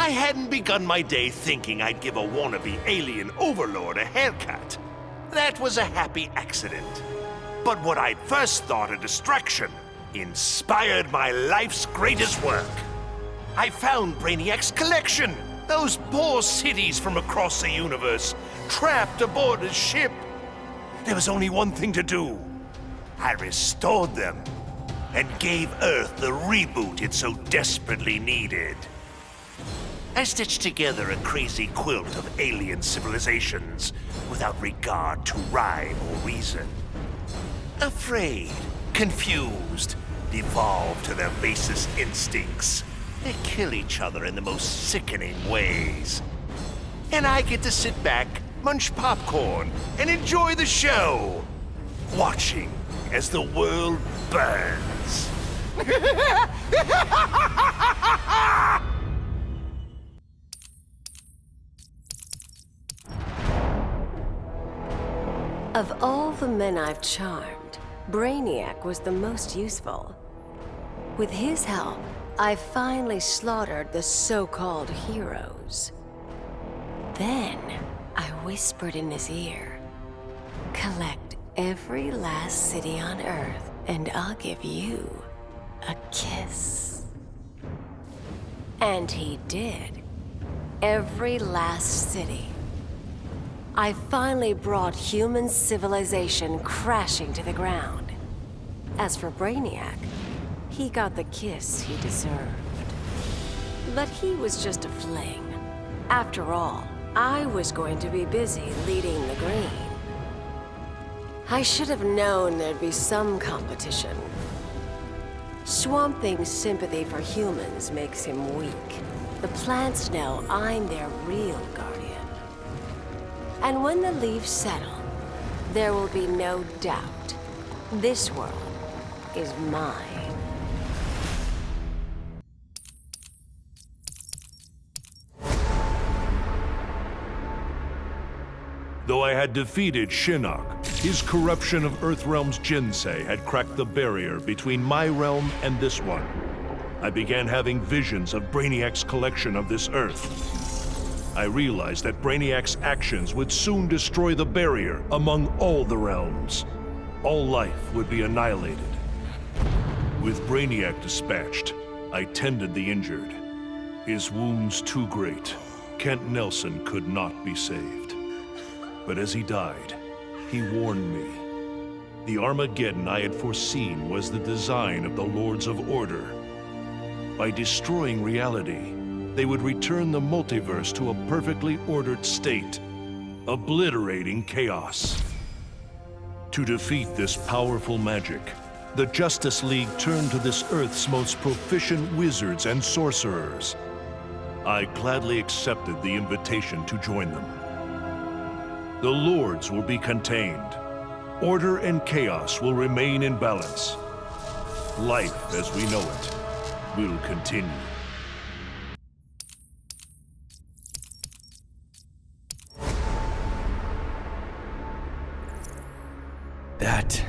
I hadn't begun my day thinking I'd give a wannabe alien overlord a haircut. That was a happy accident. But what I'd first thought a distraction inspired my life's greatest work. I found Brainiac's collection. Those poor cities from across the universe, trapped aboard his ship. There was only one thing to do. I restored them and gave Earth the reboot it so desperately needed. I stitched together a crazy quilt of alien civilizations without regard to rhyme or reason. Afraid, confused, devolved to their basest instincts. They kill each other in the most sickening ways. And I get to sit back, munch popcorn, and enjoy the show, watching as the world burns. Of all the men I've charmed, Brainiac was the most useful. With his help, I finally slaughtered the so-called heroes. Then, I whispered in his ear, "Collect every last city on Earth, and I'll give you a kiss." And he did. Every last city. I finally brought human civilization crashing to the ground. As for Brainiac, he got the kiss he deserved. But he was just a fling. After all, I was going to be busy leading the Green. I should have known there'd be some competition. Swamp Thing's sympathy for humans makes him weak. The plants know I'm their real guardian. And when the leaves settle, there will be no doubt. This world is mine. Though I had defeated Shinnok, his corruption of Earthrealm's Jinsei had cracked the barrier between my realm and this one. I began having visions of Brainiac's collection of this Earth. I realized that Brainiac's actions would soon destroy the barrier among all the realms. All life would be annihilated. With Brainiac dispatched, I tended the injured. His wounds too great, Kent Nelson could not be saved. But as he died, he warned me. The Armageddon I had foreseen was the design of the Lords of Order. By destroying reality, they would return the multiverse to a perfectly ordered state, obliterating chaos. To defeat this powerful magic, the Justice League turned to this Earth's most proficient wizards and sorcerers. I gladly accepted the invitation to join them. The Lords will be contained. Order and chaos will remain in balance. Life as we know it will continue. That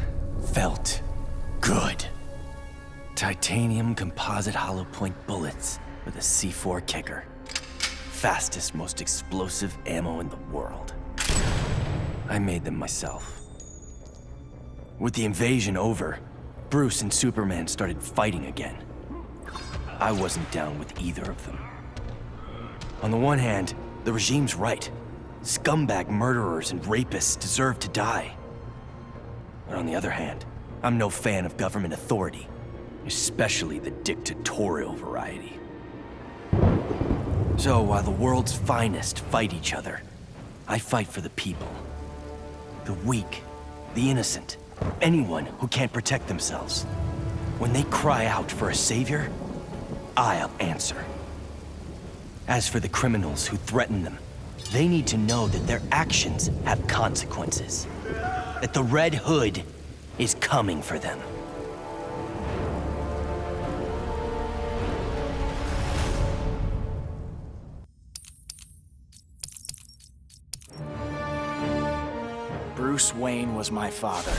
felt good. Titanium composite hollow point bullets with a C4 kicker. Fastest, most explosive ammo in the world. I made them myself. With the invasion over, Bruce and Superman started fighting again. I wasn't down with either of them. On the one hand, the regime's right. Scumbag murderers and rapists deserve to die. But on the other hand, I'm no fan of government authority, especially the dictatorial variety. So while the world's finest fight each other, I fight for the people. The weak, the innocent, anyone who can't protect themselves. When they cry out for a savior, I'll answer. As for the criminals who threaten them, they need to know that their actions have consequences. That the Red Hood is coming for them. Bruce Wayne was my father,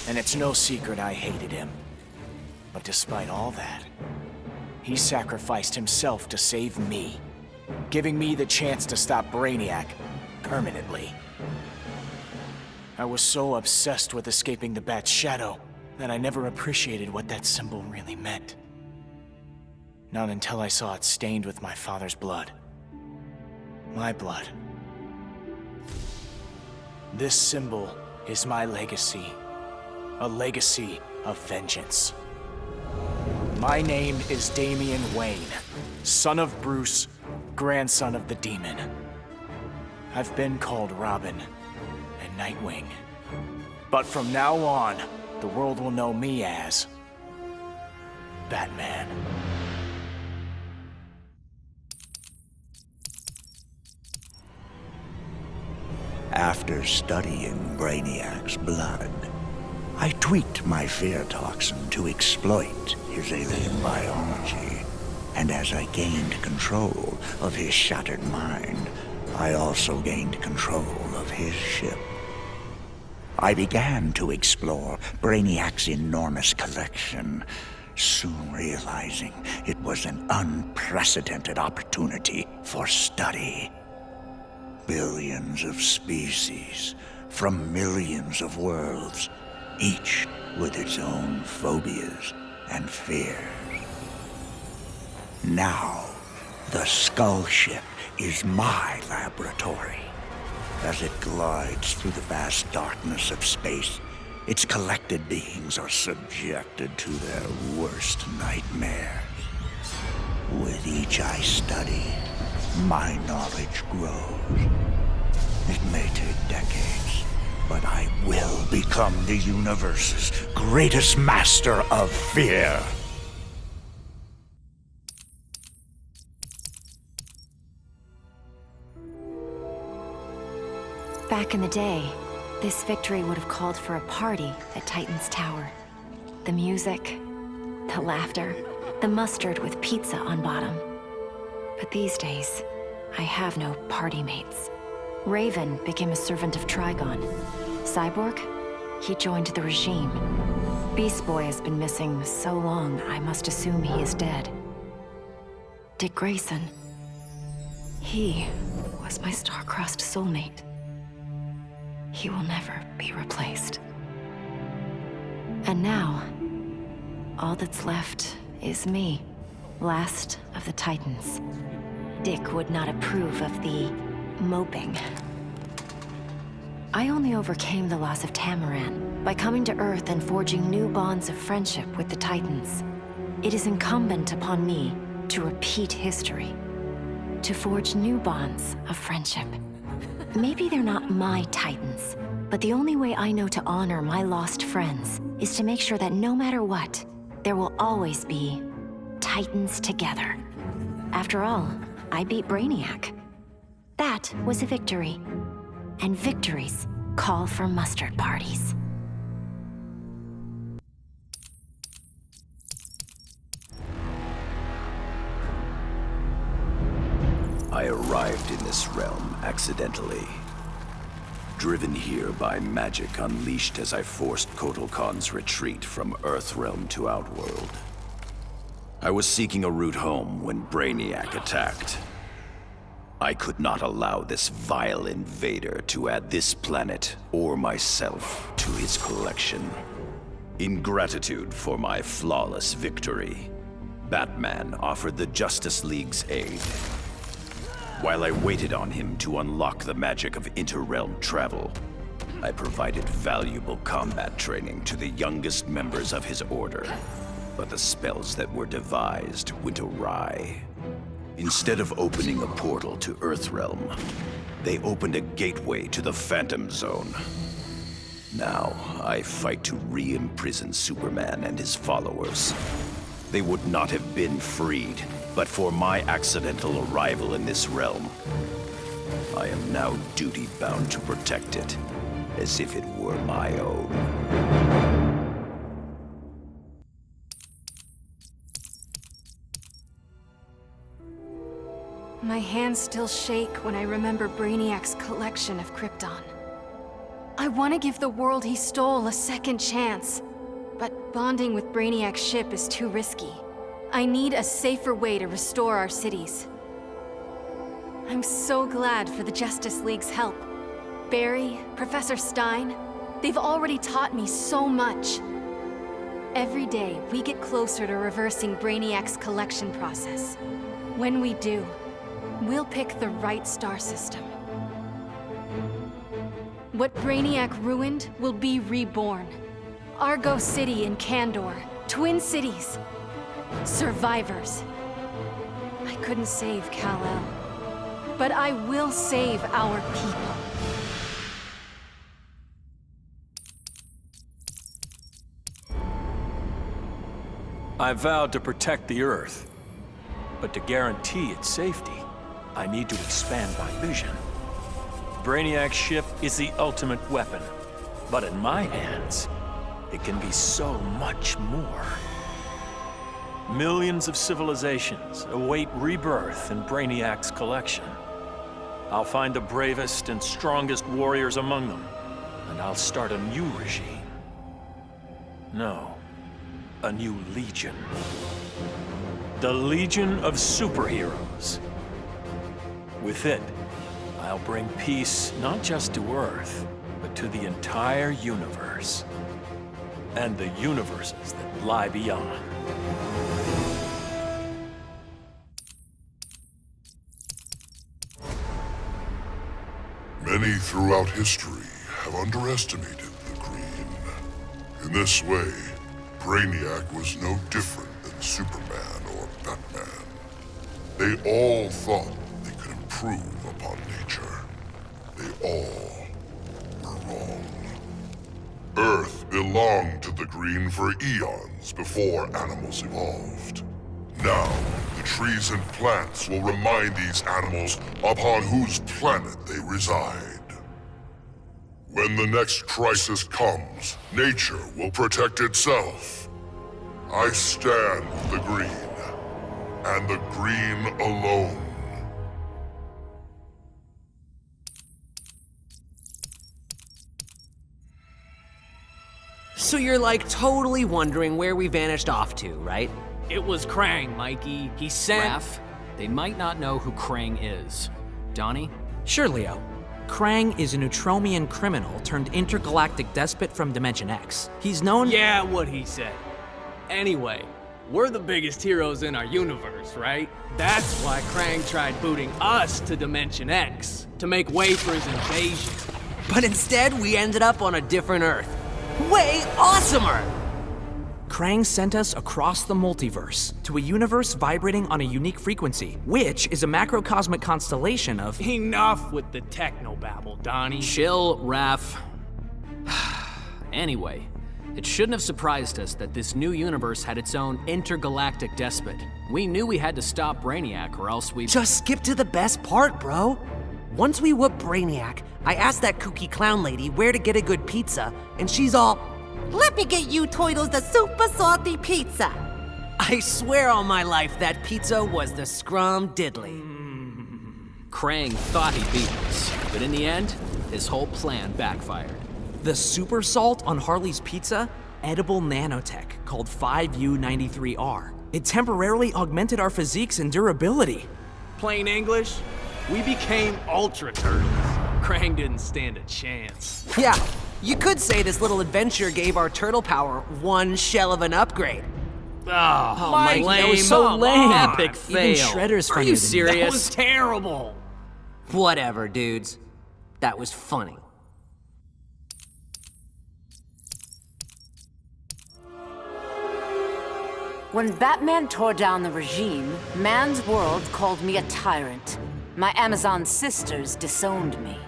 and it's no secret I hated him. But despite all that, he sacrificed himself to save me. giving me the chance to stop Brainiac permanently. I was so obsessed with escaping the Bat's shadow that I never appreciated what that symbol really meant. Not until I saw it stained with my father's blood. My blood. This symbol is my legacy. A legacy of vengeance. My name is Damian Wayne, son of Bruce, grandson of the Demon. I've been called Robin and Nightwing. But from now on, the world will know me as Batman. After studying Brainiac's blood, I tweaked my fear toxin to exploit his alien biology. And as I gained control of his shattered mind, I also gained control of his ship. I began to explore Brainiac's enormous collection, soon realizing it was an unprecedented opportunity for study. Billions of species from millions of worlds, each with its own phobias and fears. Now, the Skull Ship is my laboratory. As it glides through the vast darkness of space, its collected beings are subjected to their worst nightmares. With each I study, my knowledge grows. It may take decades, but I will become the universe's greatest master of fear. Back in the day, this victory would have called for a party at Titan's Tower. The music, the laughter, the mustard with pizza on bottom. But these days, I have no party mates. Raven became a servant of Trigon. Cyborg? He joined the regime. Beast Boy has been missing so long, I must assume he is dead. Dick Grayson. He was my star-crossed soulmate. He will never be replaced. And now, all that's left is me, last of the Titans. Dick would not approve of the moping. I only overcame the loss of Tamaran by coming to Earth and forging new bonds of friendship with the Titans. It is incumbent upon me to repeat history, to forge new bonds of friendship. Maybe they're not my Titans, but the only way I know to honor my lost friends is to make sure that no matter what, there will always be Titans together. After all, I beat Brainiac. That was a victory. And victories call for mustard parties. I arrived in this realm accidentally. Driven here by magic unleashed as I forced Kotal Khan's retreat from Earthrealm to Outworld. I was seeking a route home when Brainiac attacked. I could not allow this vile invader to add this planet or myself to his collection. In gratitude for my flawless victory, Batman offered the Justice League's aid. While I waited on him to unlock the magic of inter-realm travel, I provided valuable combat training to the youngest members of his order. But the spells that were devised went awry. Instead of opening a portal to Earthrealm, they opened a gateway to the Phantom Zone. Now, I fight to re-imprison Superman and his followers. They would not have been freed, but for my accidental arrival in this realm. I am now duty-bound to protect it, as if it were my own. My hands still shake when I remember Brainiac's collection of Krypton. I want to give the world he stole a second chance, but bonding with Brainiac's ship is too risky. I need a safer way to restore our cities. I'm so glad for the Justice League's help. Barry, Professor Stein, they've already taught me so much. Every day, we get closer to reversing Brainiac's collection process. When we do, we'll pick the right star system. What Brainiac ruined will be reborn. Argo City and Kandor, Twin Cities. Survivors. I couldn't save Kal-El, but I will save our people. I vowed to protect the Earth, but to guarantee its safety, I need to expand my vision. Brainiac's ship is the ultimate weapon, but in my hands, it can be so much more. Millions of civilizations await rebirth in Brainiac's collection. I'll find the bravest and strongest warriors among them, and I'll start a new regime. No, a new legion. The Legion of Superheroes. With it, I'll bring peace not just to Earth, but to the entire universe. And the universes that lie beyond. Many throughout history have underestimated the Green. In this way, Brainiac was no different than Superman or Batman. They all thought they could improve upon nature. They all were wrong. Earth belonged to the Green for eons before animals evolved. Now, the trees and plants will remind these animals upon whose planet they reside. When the next crisis comes, nature will protect itself. I stand with the Green, and the Green alone. So you're like totally wondering where we vanished off to, right? It was Krang, Mikey. He sent... Raph, they might not know who Krang is. Donnie? Sure, Leo. Krang is a Neutromian criminal turned intergalactic despot from Dimension X. He's known— Yeah, what he said. Anyway, we're the biggest heroes in our universe, right? That's why Krang tried booting us to Dimension X, to make way for his invasion. But instead, we ended up on a different Earth. Way awesomer! Krang sent us across the multiverse to a universe vibrating on a unique frequency, which is a macrocosmic constellation of— Enough with the technobabble, Donnie. Chill, Raph. Anyway, it shouldn't have surprised us that this new universe had its own intergalactic despot. We knew we had to stop Brainiac or else we— Just skip to the best part, bro. Once we whoop Brainiac, I asked that kooky clown lady where to get a good pizza, and she's all, "Let me get you Toidles the super salty pizza." I swear on my life that pizza was the scrum diddly. Krang thought he beat us, but in the end, his whole plan backfired. The super salt on Harley's pizza? Edible nanotech called 5U93R. It temporarily augmented our physiques and durability. Plain English, we became Ultra Turtles. Krang didn't stand a chance. Yeah, you could say this little adventure gave our turtle power one shell of an upgrade. Oh, Mike, that was so lame. Epic fail. Even Shredder's Are funnier you than serious? That was terrible. Whatever, dudes. That was funny. When Batman tore down the regime, man's world called me a tyrant. My Amazon sisters disowned me.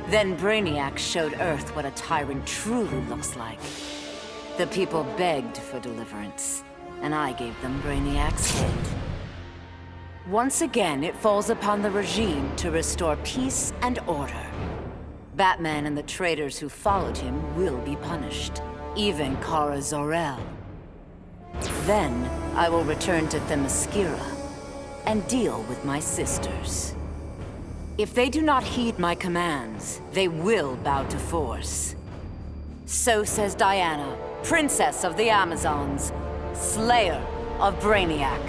Then Brainiac showed Earth what a tyrant truly looks like. The people begged for deliverance, and I gave them Brainiac's head. Once again, it falls upon the regime to restore peace and order. Batman and the traitors who followed him will be punished, even Kara Zor-El. Then, I will return to Themyscira and deal with my sisters. If they do not heed my commands, they will bow to force. So says Diana, Princess of the Amazons, Slayer of Brainiac.